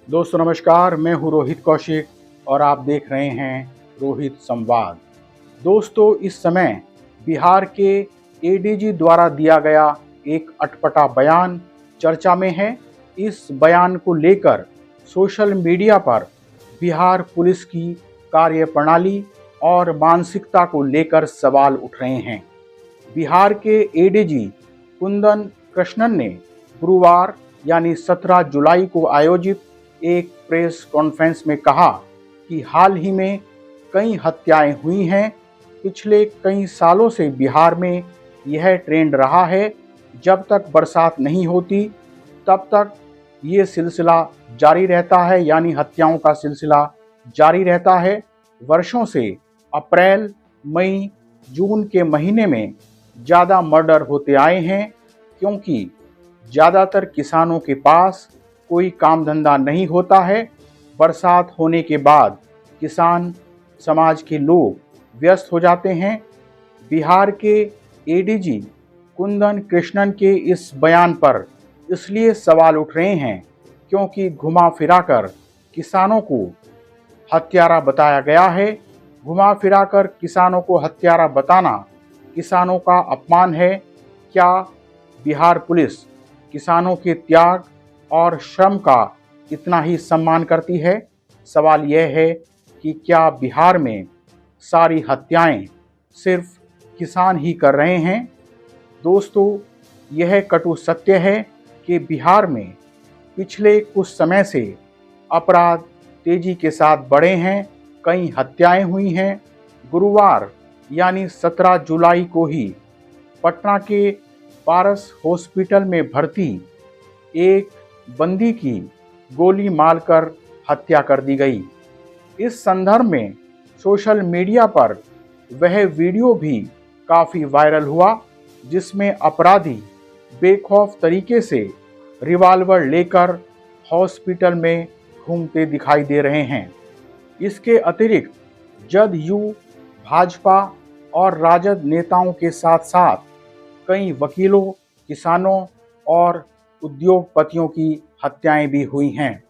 दोस्तों नमस्कार, मैं हूँ रोहित कौशिक और आप देख रहे हैं रोहित संवाद। दोस्तों, इस समय बिहार के एडीजी द्वारा दिया गया एक अटपटा बयान चर्चा में है। इस बयान को लेकर सोशल मीडिया पर बिहार पुलिस की कार्यप्रणाली और मानसिकता को लेकर सवाल उठ रहे हैं। बिहार के एडीजी कुंदन कृष्णन ने गुरुवार यानी 17 जुलाई को आयोजित एक प्रेस कॉन्फ्रेंस में कहा कि हाल ही में कई हत्याएं हुई हैं। पिछले कई सालों से बिहार में यह ट्रेंड रहा है, जब तक बरसात नहीं होती तब तक ये सिलसिला जारी रहता है, यानी हत्याओं का सिलसिला जारी रहता है। वर्षों से अप्रैल, मई, जून के महीने में ज़्यादा मर्डर होते आए हैं, क्योंकि ज़्यादातर किसानों के पास कोई काम धंधा नहीं होता है। बरसात होने के बाद किसान समाज के लोग व्यस्त हो जाते हैं। बिहार के एडीजी कुंदन कृष्णन के इस बयान पर इसलिए सवाल उठ रहे हैं क्योंकि घुमा फिराकर किसानों को हत्यारा बताया गया है। घुमा फिराकर किसानों को हत्यारा बताना किसानों का अपमान है। क्या बिहार पुलिस किसानों के त्याग और श्रम का इतना ही सम्मान करती है? सवाल यह है कि क्या बिहार में सारी हत्याएं सिर्फ किसान ही कर रहे हैं? दोस्तों, यह कटु सत्य है कि बिहार में पिछले कुछ समय से अपराध तेजी के साथ बढ़े हैं। कई हत्याएं हुई हैं। गुरुवार यानी 17 जुलाई को ही पटना के पारस हॉस्पिटल में भर्ती एक बंदी की गोली मारकर हत्या कर दी गई। इस संदर्भ में सोशल मीडिया पर वह वीडियो भी काफ़ी वायरल हुआ, जिसमें अपराधी बेखौफ तरीके से रिवॉल्वर लेकर हॉस्पिटल में घूमते दिखाई दे रहे हैं। इसके अतिरिक्त जदयू, भाजपा और राजद नेताओं के साथ साथ कई वकीलों, किसानों और उद्योगपतियों की हत्याएं भी हुई हैं।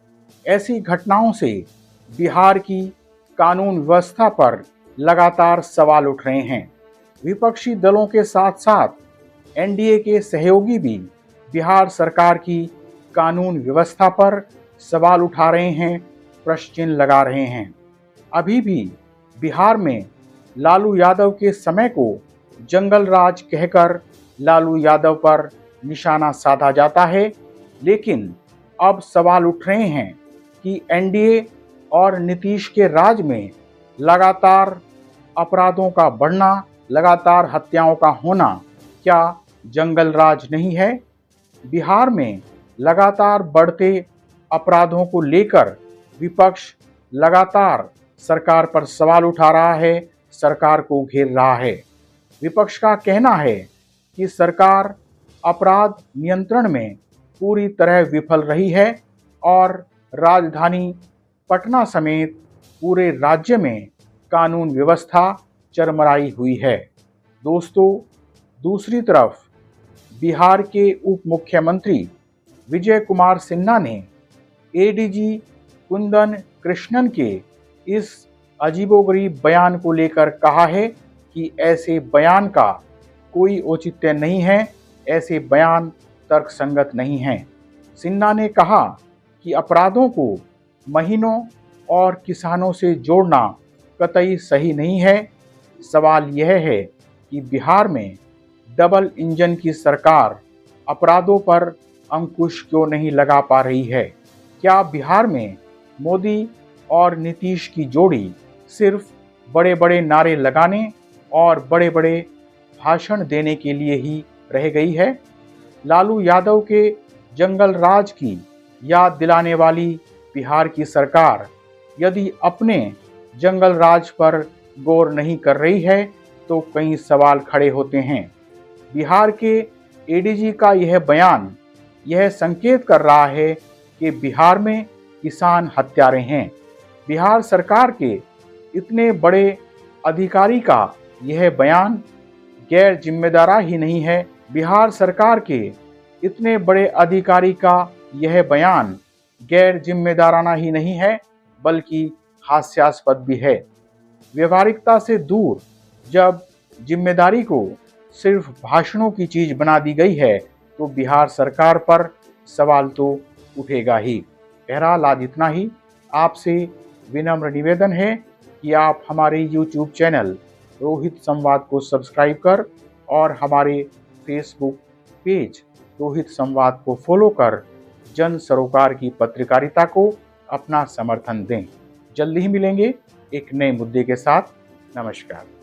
ऐसी घटनाओं से बिहार की कानून व्यवस्था पर लगातार सवाल उठ रहे हैं। विपक्षी दलों के साथ साथ एनडीए के सहयोगी भी बिहार सरकार की कानून व्यवस्था पर सवाल उठा रहे हैं, प्रश्न चिन्ह लगा रहे हैं। अभी भी बिहार में लालू यादव के समय को जंगल राज कहकर लालू यादव पर निशाना साधा जाता है, लेकिन अब सवाल उठ रहे हैं कि एनडीए और नीतीश के राज में लगातार अपराधों का बढ़ना, लगातार हत्याओं का होना क्या जंगल राज नहीं है? बिहार में लगातार बढ़ते अपराधों को लेकर विपक्ष लगातार सरकार पर सवाल उठा रहा है, सरकार को घेर रहा है। विपक्ष का कहना है कि सरकार अपराध नियंत्रण में पूरी तरह विफल रही है और राजधानी पटना समेत पूरे राज्य में कानून व्यवस्था चरमराई हुई है। दोस्तों, दूसरी तरफ बिहार के उप मुख्यमंत्री विजय कुमार सिन्हा ने एडीजी कुंदन कृष्णन के इस अजीबोगरीब बयान को लेकर कहा है कि ऐसे बयान का कोई औचित्य नहीं है, ऐसे बयान तर्कसंगत नहीं हैं। सिन्हा ने कहा कि अपराधों को महीनों और किसानों से जोड़ना कतई सही नहीं है। सवाल यह है कि बिहार में डबल इंजन की सरकार अपराधों पर अंकुश क्यों नहीं लगा पा रही है? क्या बिहार में मोदी और नीतीश की जोड़ी सिर्फ बड़े बड़े नारे लगाने और बड़े बड़े भाषण देने के लिए ही रह गई है? लालू यादव के जंगल राज की याद दिलाने वाली बिहार की सरकार यदि अपने जंगल राज पर गौर नहीं कर रही है तो कई सवाल खड़े होते हैं। बिहार के एडीजी का यह बयान यह संकेत कर रहा है कि बिहार में किसान हत्यारे हैं। बिहार सरकार के इतने बड़े अधिकारी का यह बयान गैर जिम्मेदारा ही नहीं है। बिहार सरकार के इतने बड़े अधिकारी का यह बयान गैर जिम्मेदाराना ही नहीं है बल्कि हास्यास्पद भी है। व्यवहारिकता से दूर जब जिम्मेदारी को सिर्फ भाषणों की चीज बना दी गई है तो बिहार सरकार पर सवाल तो उठेगा ही। बहरहाल आज इतना ही। आपसे विनम्र निवेदन है कि आप हमारे YouTube चैनल रोहित संवाद को सब्सक्राइब कर और हमारे फेसबुक पेज रोहित संवाद को फॉलो कर जन सरोकार की पत्रकारिता को अपना समर्थन दें। जल्दी ही मिलेंगे एक नए मुद्दे के साथ। नमस्कार।